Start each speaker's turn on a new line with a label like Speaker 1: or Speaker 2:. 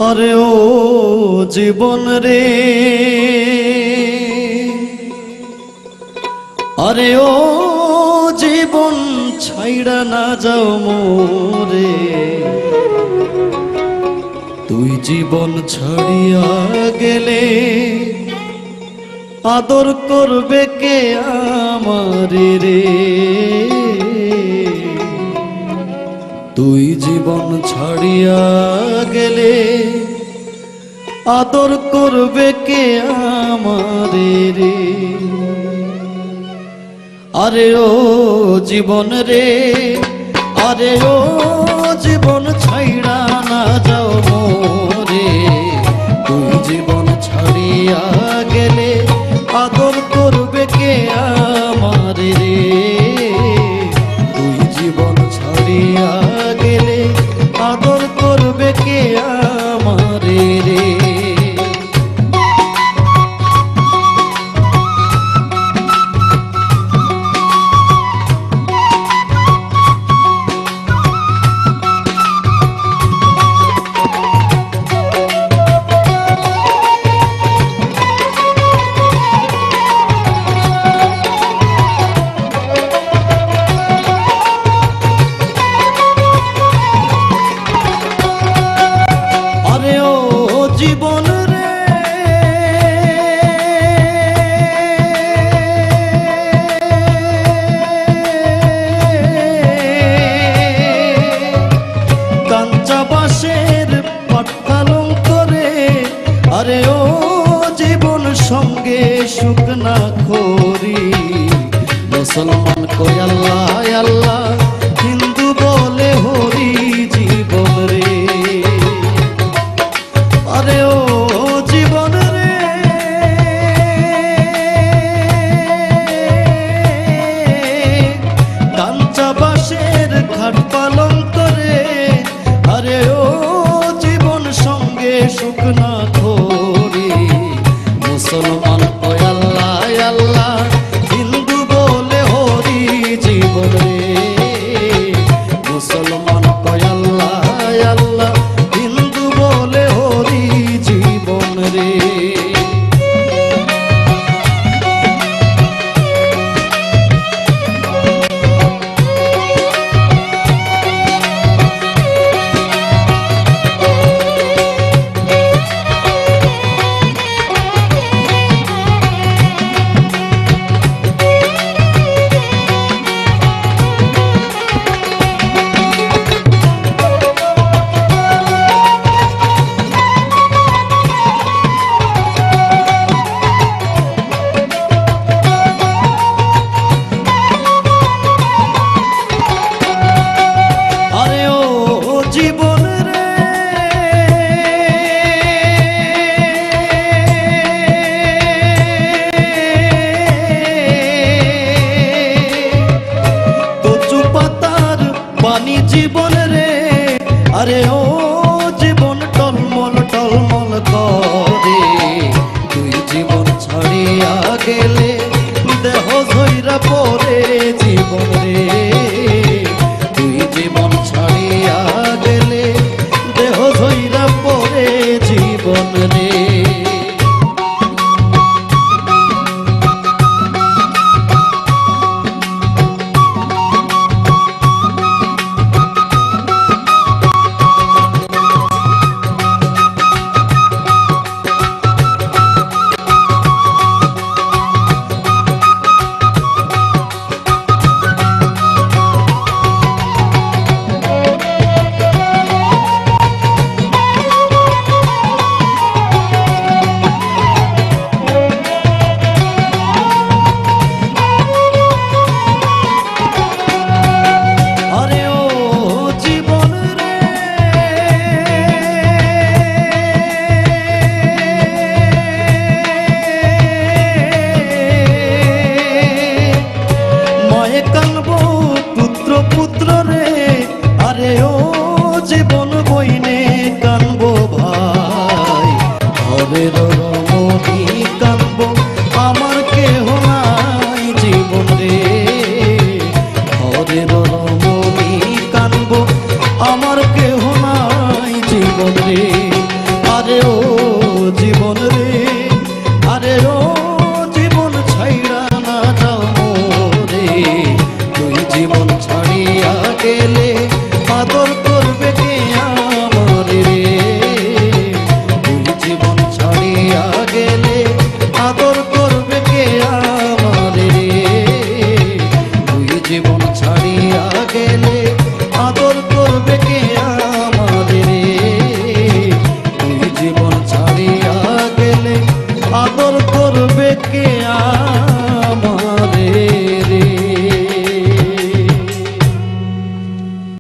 Speaker 1: আরে ও জীবন রে, আরে ও জীবন ছাইড়া না যাও মোরে। তুই জীবন ছাড়িয়া গেলে আদর করবে কে আমারে রে। তুই জীবন ছাড়িয়া গেলে আদর করবে কে আমারে রে। আরে ও জীবন রে, আরে ও জীবন ছাইড়া না যাও মোরে। তুই জীবন ছাড়িয়া গেলে আদর করবে কে আমারে রে। তুই জীবন ছাড়িয়া গেলে আদর করবে কে আমারে রে। জীবন রে, কাঞ্চা বাঁশের পাটপালং করে, আরে ও জীবন সঙ্গে শুকনা খড়ি। মুসলমান কই আল্লাহ আল্লাহ, হিন্দু বলে হরি জীবন রে। আরে ও জীবন রে, কাঞ্চা বাঁশের খাট পালং করে, আরে ও জীবন সঙ্গে শুকনা খড়ি। মুসলমান কয় আল্লাহ আল্লাহ, হিন্দু বলে হরি জীবন রে। মুসলমান কয় আল্লাহ আল্লাহ, হিন্দু বলে হরি জীবন রে। জীবন রে, কচু পাতার পানি জীবন রে, আরে ও জীবন টলমল টলমল করে। তুই জীবন ছাড়িয়া গেলে দেহ ঝইরা পড়ে জীবন রে। তুই জীবন ছাড়িয়া গেলে দেহ ঝইরা পড়ে জীবন রে। জীবন বইনে কানবো ভাই, ঘরের রমণী কানবো, আমার কেহ নাই জীবন রে। ঘরের রমণী কানবো, আমার কেহ নাই জীবন রে। গেলে আদর করবে কে আমারে রে? তুই জীবন ছাড়িয়া গেলে আদর করবে কে আমারে রে? তুই জীবন ছাড়িয়া গেলে আদর করবে কে আমারে রে? তুই জীবন ছাড়িয়া গেলে আদর করবে কে